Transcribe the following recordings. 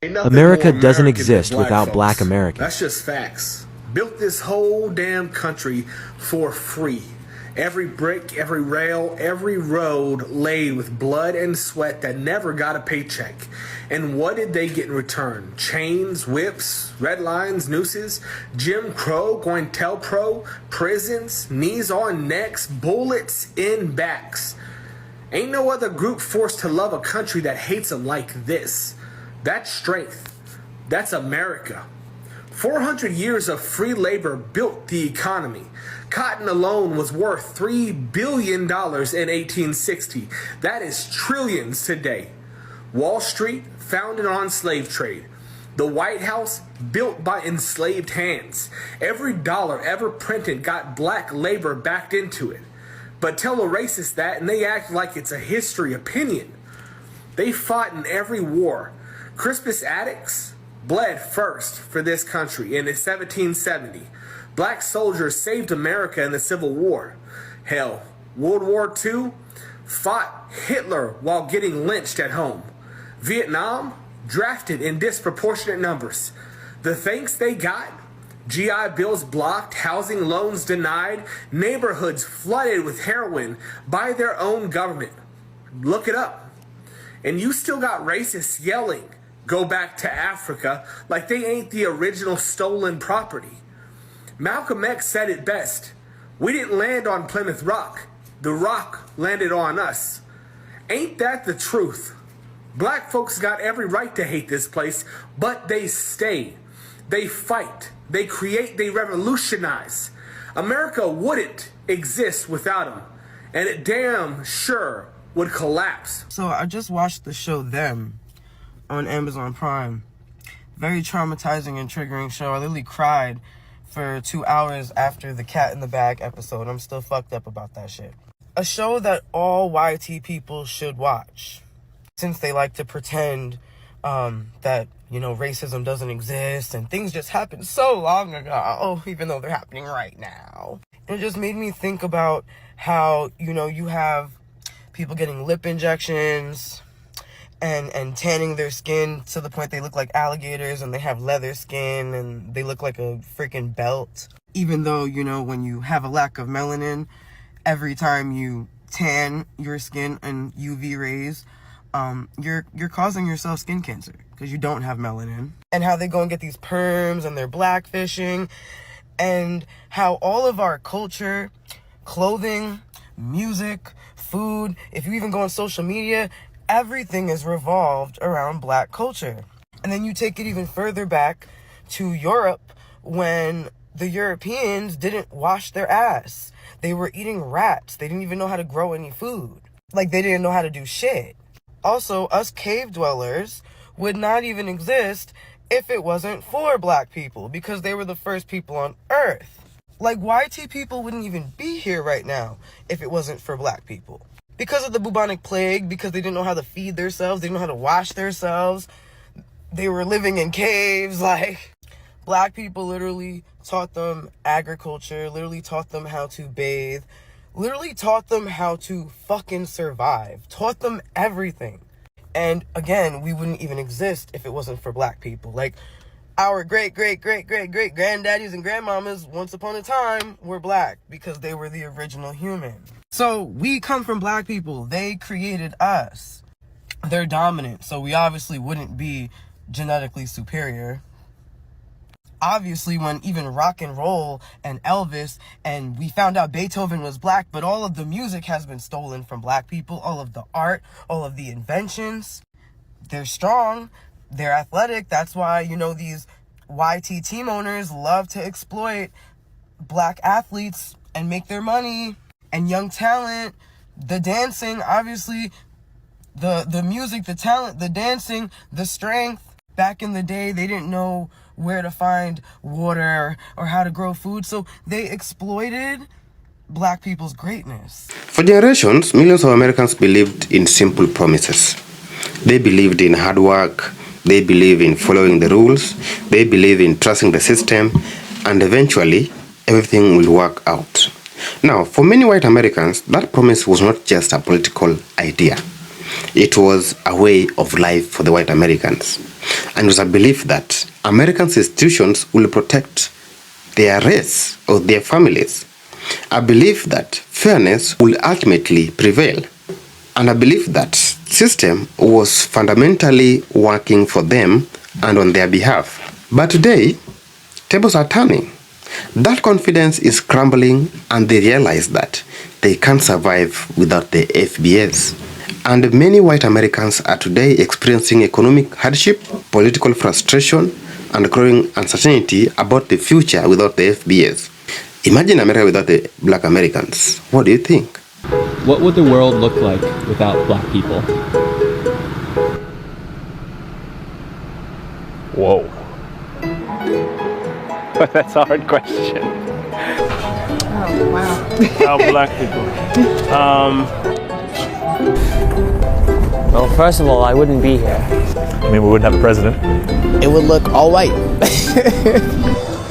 Ain't nothing more America doesn't American than exist without folks. black Americans. That's just facts. Built this whole damn country for free. Every brick, every rail, every road laid with blood and sweat that never got a paycheck. And what did they get in return? Chains, whips, red lines, nooses, Jim Crow, COINTELPRO, prisons, knees on necks, bullets in backs. Ain't no other group forced to love a country that hates them like this. That's strength. That's America. 400 years of free labor built the economy. Cotton alone was worth $3 billion in 1860. That is trillions today. Wall Street, founded on slave trade. The White House, built by enslaved hands. Every dollar ever printed got black labor backed into it. But tell a racist that and they act like it's a history opinion. They fought in every war. Crispus Attucks bled first for this country in 1770. Black soldiers saved America in the Civil War. Hell, World War II fought Hitler while getting lynched at home. Vietnam drafted in disproportionate numbers. The thanks they got? GI Bills blocked, housing loans denied, neighborhoods flooded with heroin by their own government. Look it up. And you still got racists yelling, "Go back to Africa," like they ain't the original stolen property. Malcolm X said it best. We didn't land on Plymouth Rock. The rock landed on us. Ain't that the truth? Black folks got every right to hate this place, but they stay. They fight. They create. They revolutionize. America wouldn't exist without them. And it damn sure would collapse. So I just watched the show Them on Amazon Prime. Very traumatizing and triggering show. I literally cried for 2 hours after the Cat in the Bag episode. I'm still fucked up about that shit. A show that all YT people should watch, since they like to pretend that, you know, racism doesn't exist and things just happened so long ago, even though they're happening right now. And it just made me think about how, you know, you have people getting lip injections and tanning their skin to the point they look like alligators, and they have leather skin and they look like a freaking belt. Even though, you know, when you have a lack of melanin, every time you tan your skin in UV rays, you're causing yourself skin cancer because you don't have melanin. And how they go and get these perms and they're blackfishing, and how all of our culture, clothing, music, food, if you even go on social media, everything is revolved around black culture. And then you take it even further back to Europe, when the Europeans didn't wash their ass. They were eating rats. They didn't even know how to grow any food. Like, they didn't know how to do shit. Also, us cave dwellers would not even exist if it wasn't for black people, because they were the first people on Earth. Like, YT people wouldn't even be here right now if it wasn't for black people. Because of the bubonic plague, because they didn't know how to feed themselves, they didn't know how to wash themselves, they were living in caves. Like, black people literally taught them agriculture, literally taught them how to bathe, literally taught them how to fucking survive, taught them everything. And again, we wouldn't even exist if it wasn't for black people. Like, our great granddaddies and grandmamas once upon a time were black because they were the original human. So we come from black people. They created us. They're dominant, so we obviously wouldn't be genetically superior. Obviously, when even rock and roll and Elvis, and we found out Beethoven was black, but all of the music has been stolen from black people, all of the art, all of the inventions. They're strong, they're athletic. That's why, you know, these YT team owners love to exploit black athletes and make their money. And young talent, the dancing, obviously, the music, the talent, the dancing, the strength. Back in the day, they didn't know where to find water or how to grow food, so they exploited black people's greatness. For generations, millions of Americans believed in simple promises. They believed in hard work, they believed in following the rules, they believed in trusting the system, and eventually, everything will work out. Now, for many white Americans, that promise was not just a political idea. It was a way of life for the white Americans. And it was a belief that American institutions will protect their race or their families. A belief that fairness will ultimately prevail. And a belief that system was fundamentally working for them and on their behalf. But today, tables are turning. That confidence is crumbling, and they realize that they can't survive without the FBS. And many white Americans are today experiencing economic hardship, political frustration, and growing uncertainty about the future without the FBS. Imagine America without the black Americans. What do you think? What would the world look like without black people? Whoa. That's a hard question. Oh, wow. How black people? Well, first of all, I wouldn't be here. I mean, we wouldn't have a president. It would look all white.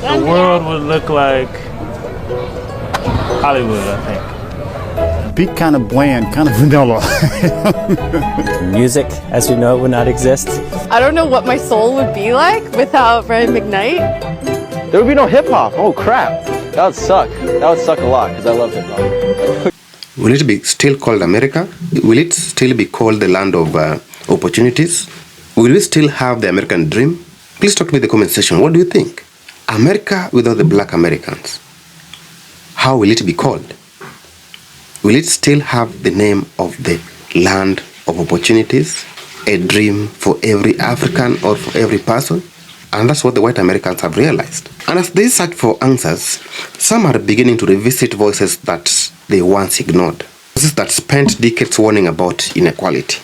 The world would look like Hollywood, I think. Be kind of bland, kind of vanilla. Music, as we know it, would not exist. I don't know what my soul would be like without Brian McKnight. There would be no hip hop. Oh crap. That would suck. That would suck a lot because I love hip hop. Will it be still called America? Will it still be called the land of opportunities? Will we still have the American dream? Please talk to me in the comment section. What do you think? America without the black Americans. How will it be called? Will it still have the name of the land of opportunities? A dream for every African or for every person? And that's what the white Americans have realized. And as they search for answers, some are beginning to revisit voices that they once ignored. Voices that spent decades warning about inequality,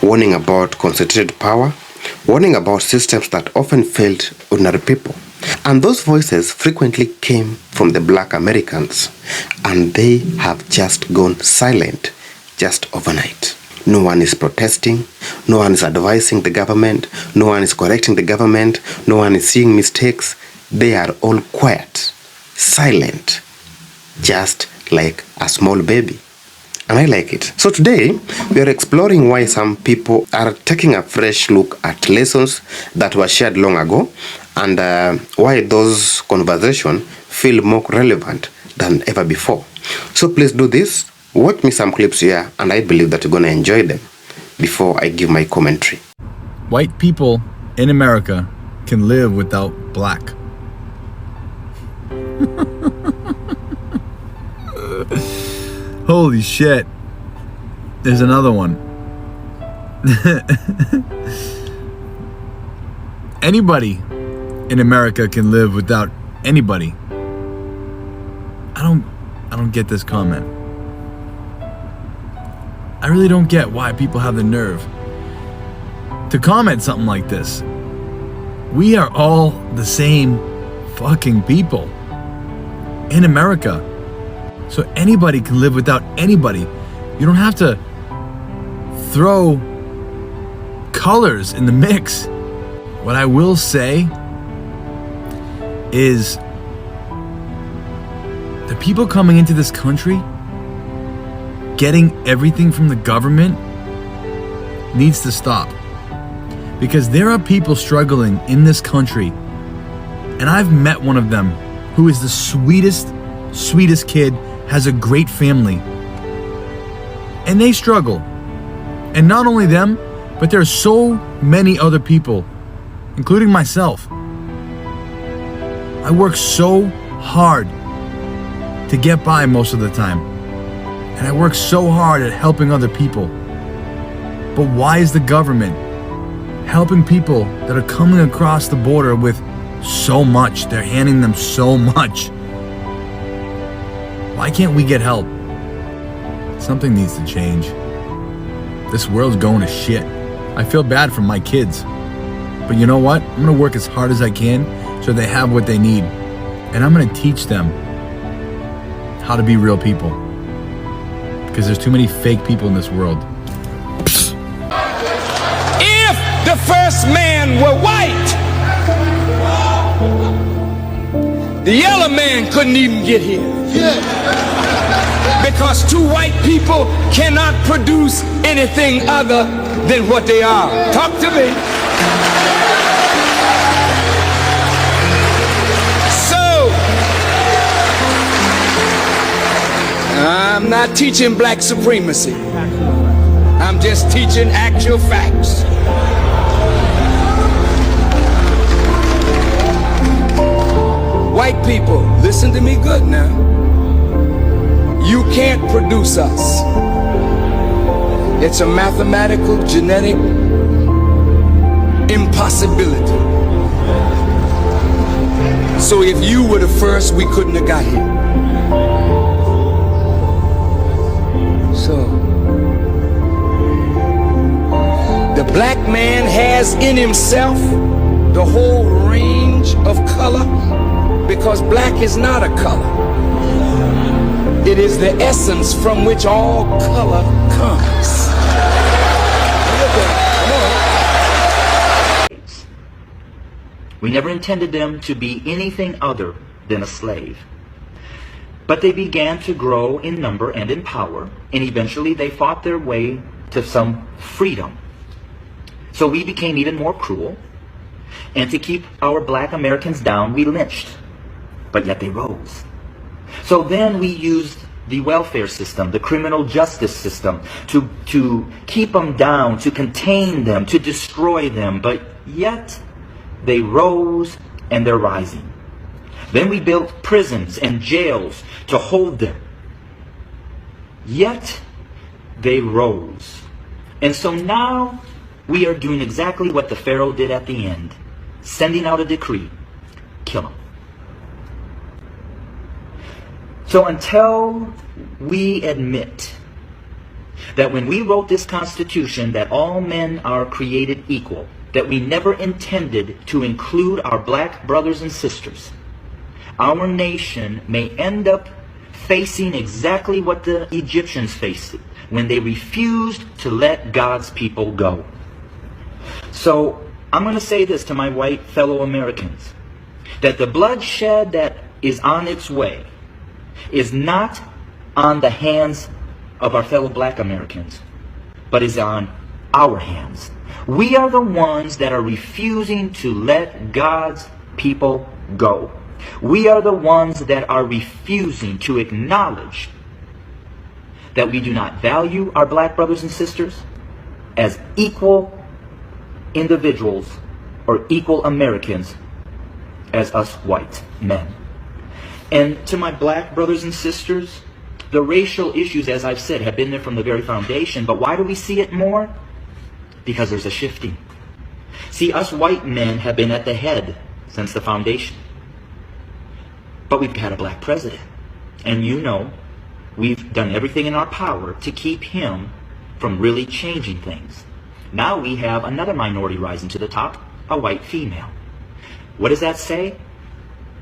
warning about concentrated power, warning about systems that often failed ordinary people. And those voices frequently came from the black Americans, and they have just gone silent just overnight. No one is protesting, no one is advising the government, no one is correcting the government, no one is seeing mistakes. They are all quiet, silent, just like a small baby. And I like it. So today, we are exploring why some people are taking a fresh look at lessons that were shared long ago, and why those conversations feel more relevant than ever before. So please do this. Watch me some clips here, and I believe that you're going to enjoy them before I give my commentary. White people in America can live without black. Holy shit. There's another one. Anybody in America can live without anybody. I don't get this comment. I really don't get why people have the nerve to comment something like this. We are all the same fucking people in America. So anybody can live without anybody. You don't have to throw colors in the mix. What I will say is the people coming into this country getting everything from the government needs to stop. Because there are people struggling in this country, and I've met one of them who is the sweetest kid, has a great family, and they struggle. And not only them, but there are so many other people, including myself. I work so hard to get by most of the time. And I work so hard at helping other people. But why is the government helping people that are coming across the border with so much? They're handing them so much. Why can't we get help? Something needs to change. This world's going to shit. I feel bad for my kids. But you know what? I'm gonna work as hard as I can so they have what they need. And I'm gonna teach them how to be real people. Because there's too many fake people in this world. If the first man were white, the yellow man couldn't even get here. Because two white people cannot produce anything other than what they are. Talk to me. So, I'm not teaching black supremacy. I'm just teaching actual facts. White people, listen to me good now. You can't produce us. It's a mathematical, genetic impossibility. So if you were the first, we couldn't have got here. So, the black man has in himself the whole range of color, because black is not a color. It is the essence from which all color comes. We never intended them to be anything other than a slave. But they began to grow in number and in power, and eventually they fought their way to some freedom. So we became even more cruel, and to keep our black Americans down, we lynched. But yet they rose. So then we used the welfare system, the criminal justice system, to keep them down, to contain them, to destroy them. But yet they rose, and they're rising. Then we built prisons and jails to hold them. Yet they rose. And so now we are doing exactly what the Pharaoh did at the end, sending out a decree: kill them. So until we admit that when we wrote this Constitution that all men are created equal, that we never intended to include our black brothers and sisters, our nation may end up facing exactly what the Egyptians faced when they refused to let God's people go. So I'm going to say this to my white fellow Americans, that the bloodshed that is on its way is not on the hands of our fellow black Americans, but is on our hands. We are the ones that are refusing to let God's people go. We are the ones that are refusing to acknowledge that we do not value our black brothers and sisters as equal individuals or equal Americans as us white men. And to my black brothers and sisters, the racial issues, as I've said, have been there from the very foundation. But why do we see it more? Because there's a shifting. See, us white men have been at the head since the foundation. But we've had a black president. And you know, we've done everything in our power to keep him from really changing things. Now we have another minority rising to the top, a white female. What does that say?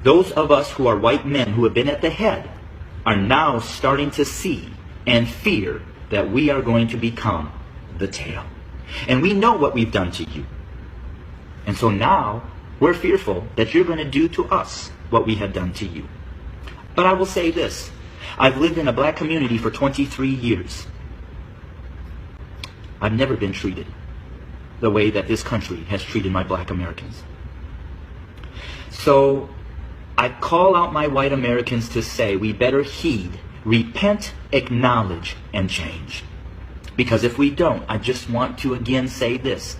Those of us who are white men who have been at the head are now starting to see and fear that we are going to become the tail. And we know what we've done to you. And so now we're fearful that you're going to do to us what we have done to you. But I will say this. I've lived in a black community for 23 years. I've never been treated the way that this country has treated my black Americans. So I call out my white Americans to say we better heed, repent, acknowledge, and change. Because if we don't, I just want to again say this.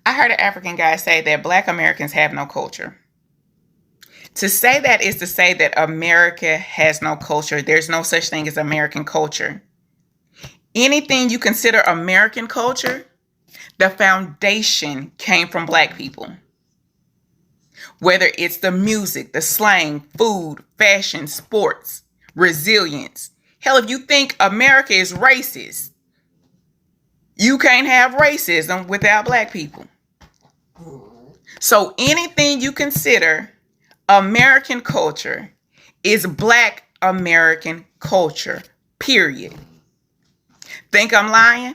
I heard an African guy say that black Americans have no culture. To say that is to say that America has no culture. There's no such thing as American culture. Anything you consider American culture, the foundation came from black people. Whether it's the music, the slang, food, fashion, sports, resilience. Hell, if you think America is racist, you can't have racism without black people. So anything you consider American culture is black American culture, period. Think I'm lying?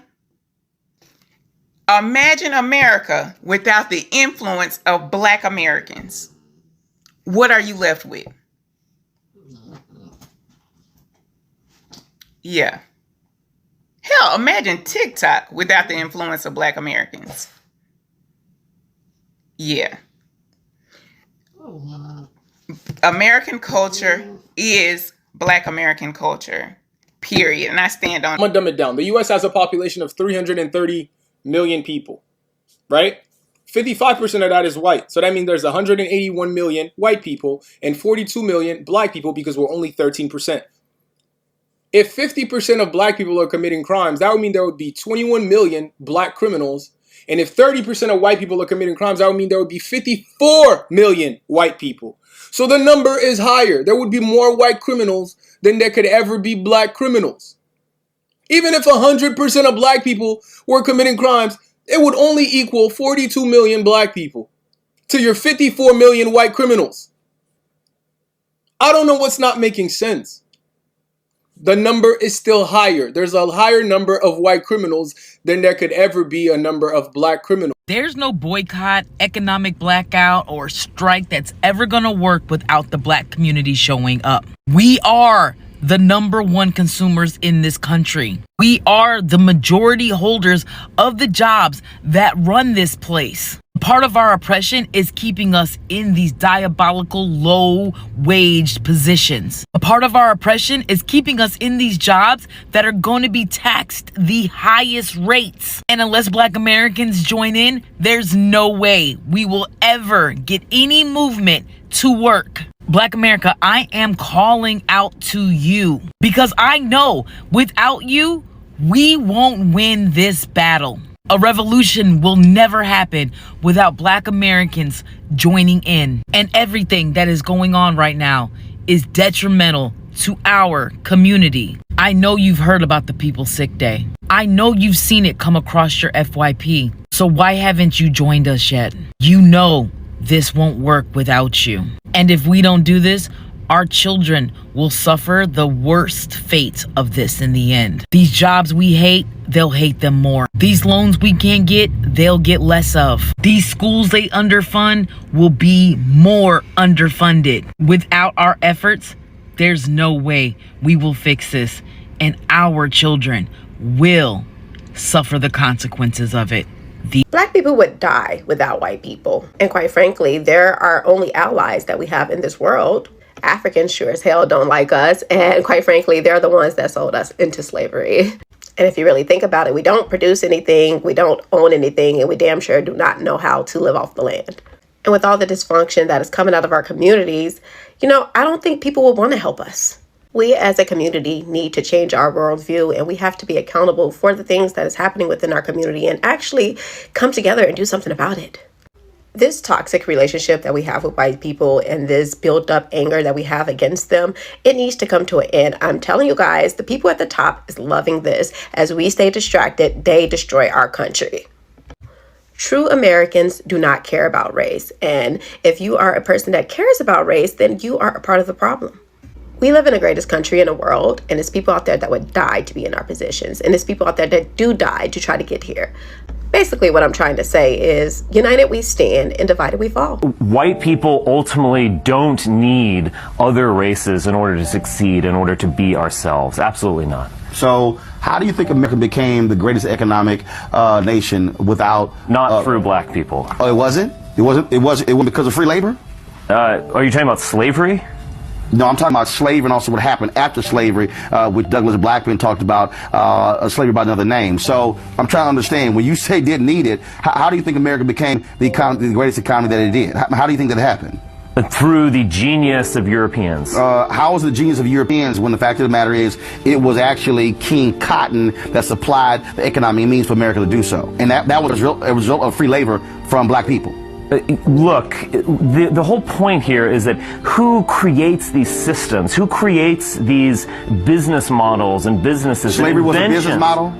Imagine America without the influence of black Americans. What are you left with? Yeah. Hell, imagine TikTok without the influence of Black Americans. Yeah. American culture is Black American culture. Period. And I stand on. I'm gonna dumb it down. The U.S. has a population of 330 million people, right? 55% of that is white. So that means there's 181 million white people and 42 million black people because we're only 13%. If 50% of black people are committing crimes, that would mean there would be 21 million black criminals. And if 30% of white people are committing crimes, that would mean there would be 54 million white people. So the number is higher. There would be more white criminals than there could ever be black criminals. Even if 100% of black people were committing crimes, it would only equal 42 million black people to your 54 million white criminals. I don't know what's not making sense. The number is still higher. There's a higher number of white criminals than there could ever be a number of black criminals. There's no boycott, economic blackout, or strike that's ever gonna work without the black community showing up. We are the number one consumers in this country. We are the majority holders of the jobs that run this place. Part of our oppression is keeping us in these diabolical low-waged positions. A part of our oppression is keeping us in these jobs that are going to be taxed the highest rates. And unless Black Americans join in, there's no way we will ever get any movement to work. Black America, I am calling out to you because I know without you, we won't win this battle. A revolution will never happen without Black Americans joining in. And everything that is going on right now is detrimental to our community. I know you've heard about the People's Sick Day. I know you've seen it come across your FYP. So why haven't you joined us yet? You know this won't work without you. And if we don't do this, our children will suffer the worst fate of this in the end. These jobs we hate, they'll hate them more. These loans we can't get, they'll get less of. These schools they underfund will be more underfunded. Without our efforts, there's no way we will fix this, and our children will suffer the consequences of it. Black people would die without white people. And quite frankly, they're our only allies that we have in this world. Africans sure as hell don't like us. And quite frankly, they're the ones that sold us into slavery. And if you really think about it, we don't produce anything, we don't own anything, and we damn sure do not know how to live off the land. And with all the dysfunction that is coming out of our communities, I don't think people will want to help us. We as a community need to change our worldview, and we have to be accountable for the things that is happening within our community and actually come together and do something about it. This toxic relationship that we have with white people and this built up anger that we have against them, it needs to come to an end. I'm telling you guys, the people at the top is loving this. As we stay distracted, they destroy our country. True Americans do not care about race. And if you are a person that cares about race, then you are a part of the problem. We live in the greatest country in the world, and there's people out there that would die to be in our positions. And there's people out there that do die to try to get here. Basically, what I'm trying to say is, united we stand and divided we fall. White people ultimately don't need other races in order to succeed, in order to be ourselves. Absolutely not. So how do you think America became the greatest economic nation without... Not through black people. Oh, it wasn't? It wasn't because of free labor? Are you talking about slavery? No, I'm talking about slavery and also what happened after slavery, which Douglas Blackmun talked about, slavery by another name. So I'm trying to understand, when you say didn't need it, how do you think America became the greatest economy that it did? How do you think that happened? Through the genius of Europeans. How was the genius of Europeans when the fact of the matter is it was actually King Cotton that supplied the economic means for America to do so? And that was a result of free labor from black people. Look, the whole point here is that who creates these systems? Who creates these business models and businesses? Slavery was a business model?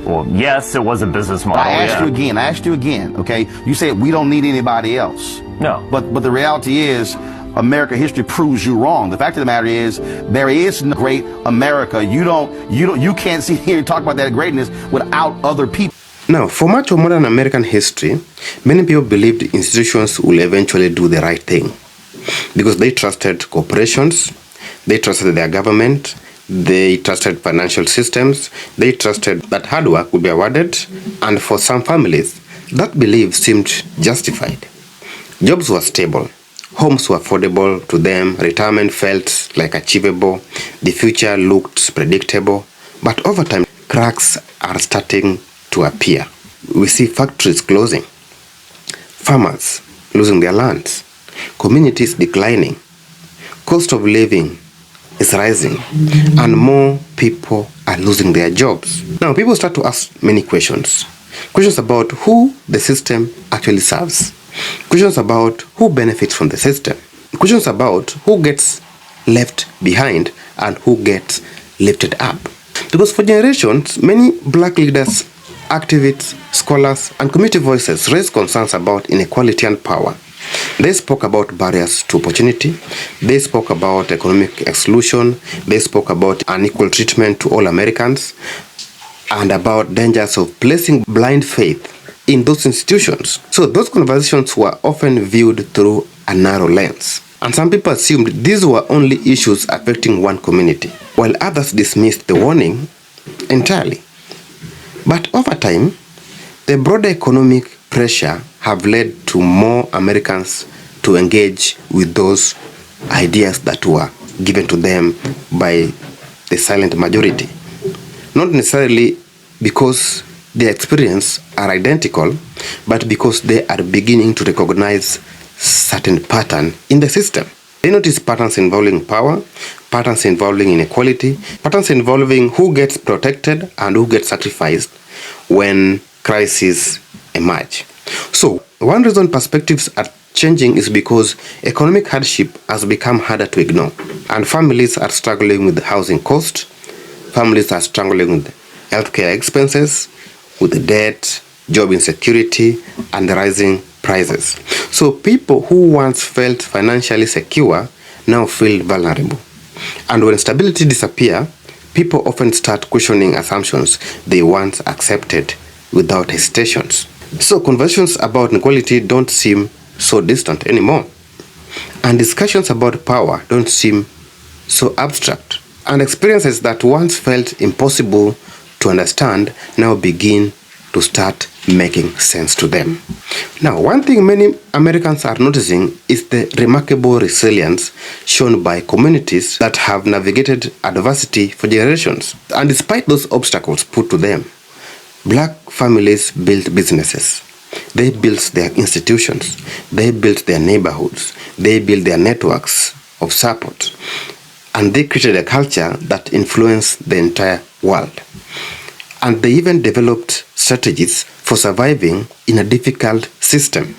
Well, yes, it was a business model. I asked you again, okay? You said we don't need anybody else. No. But the reality is, American history proves you wrong. The fact of the matter is, there is no great America. You can't sit here and talk about that greatness without other people. Now, for much of modern American history, many people believed institutions will eventually do the right thing because they trusted corporations, they trusted their government, They trusted financial systems. They trusted that hard work would be awarded. And for some families, that belief seemed justified. Jobs were stable. Homes were affordable to them. Retirement felt like achievable. The future looked predictable. But over time, cracks are starting to appear. We see factories closing, farmers losing their lands, communities declining, cost of living is rising, and more people are losing their jobs. Now, people start to ask many questions. Questions about who the system actually serves. Questions about who benefits from the system. Questions about who gets left behind and who gets lifted up. Because for generations, many black leaders, activists, scholars, and community voices raised concerns about inequality and power. They spoke about barriers to opportunity. They spoke about economic exclusion. They spoke about unequal treatment to all Americans and about dangers of placing blind faith in those institutions. So those conversations were often viewed through a narrow lens. And some people assumed these were only issues affecting one community, while others dismissed the warning entirely. But over time, the broader economic pressure have led to more Americans to engage with those ideas that were given to them by the silent majority. Not necessarily because their experience are identical, but because they are beginning to recognize certain pattern in the system. They notice patterns involving power, patterns involving inequality, patterns involving who gets protected and who gets sacrificed when crises emerge. So, one reason perspectives are changing is because economic hardship has become harder to ignore, and families are struggling with housing cost, families are struggling with healthcare expenses, with debt, job insecurity, and the rising prices. So people who once felt financially secure now feel vulnerable. And when stability disappears, people often start questioning assumptions they once accepted without hesitations. So conversations about inequality don't seem so distant anymore. And discussions about power don't seem so abstract. And experiences that once felt impossible to understand now begin to start making sense to them. Now, one thing many Americans are noticing is the remarkable resilience shown by communities that have navigated adversity for generations. And despite those obstacles put to them, black families built businesses. They built their institutions. They built their neighborhoods. They built their networks of support. And they created a culture that influenced the entire world. And they even developed strategies for surviving in a difficult system.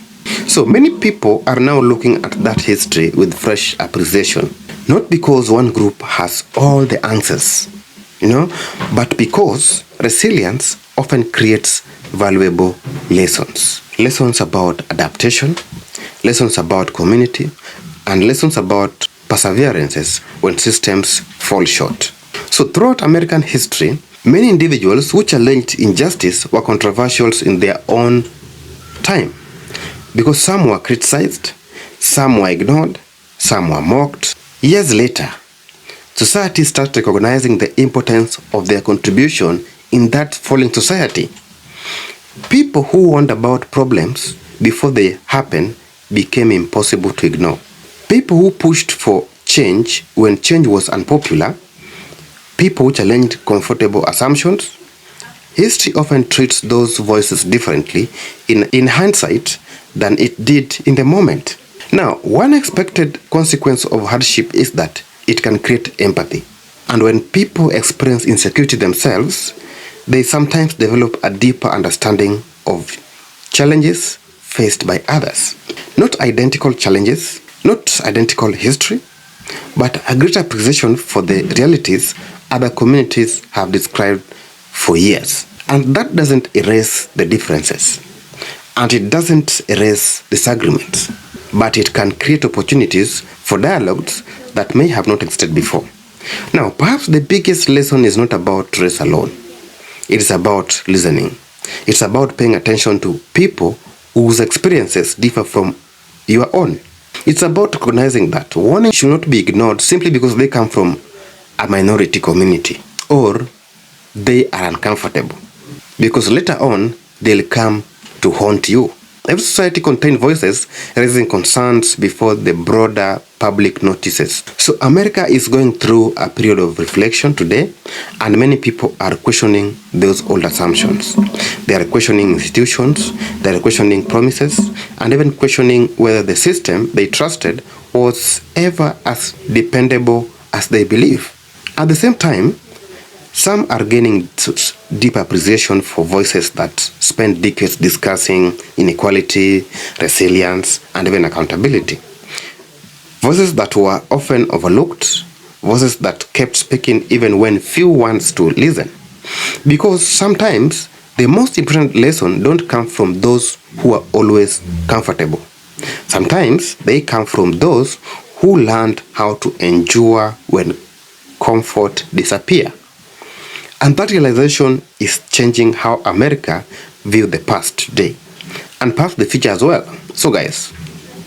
So many people are now looking at that history with fresh appreciation, not because one group has all the answers, but because resilience often creates valuable lessons. Lessons about adaptation, lessons about community, and lessons about perseverances when systems fall short. So throughout American history, many individuals who challenged injustice were controversial in their own time, because some were criticized, some were ignored, some were mocked. Years later, society started recognizing the importance of their contribution in that falling society. People who warned about problems before they happen became impossible to ignore. People who pushed for change when change was unpopular, people who challenged comfortable assumptions. History often treats those voices differently in hindsight than it did in the moment. Now, one expected consequence of hardship is that it can create empathy. And when people experience insecurity themselves, they sometimes develop a deeper understanding of challenges faced by others. Not identical challenges, not identical history, but a greater appreciation for the realities other communities have described for years. And that doesn't erase the differences. And it doesn't erase disagreements. But it can create opportunities for dialogues that may have not existed before. Now, perhaps the biggest lesson is not about race alone. It is about listening. It's about paying attention to people whose experiences differ from your own. It's about recognizing that warnings should not be ignored simply because they come from a minority community, or they are uncomfortable. Because later on, they'll come to haunt you. Every society contains voices raising concerns before the broader public notices. So America is going through a period of reflection today, and many people are questioning those old assumptions. They are questioning institutions, they are questioning promises, and even questioning whether the system they trusted was ever as dependable as they believe. At the same time, some are gaining deep appreciation for voices that spent decades discussing inequality, resilience, and even accountability. Voices that were often overlooked, voices that kept speaking even when few wants to listen. Because sometimes the most important lessons don't come from those who are always comfortable. Sometimes they come from those who learned how to endure when comfort disappears. And that realization is changing how America views the past today, and perhaps the future as well. So guys,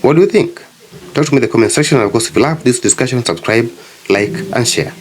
what do you think? Talk to me in the comment section, and of course if you love this discussion, subscribe, like, and share.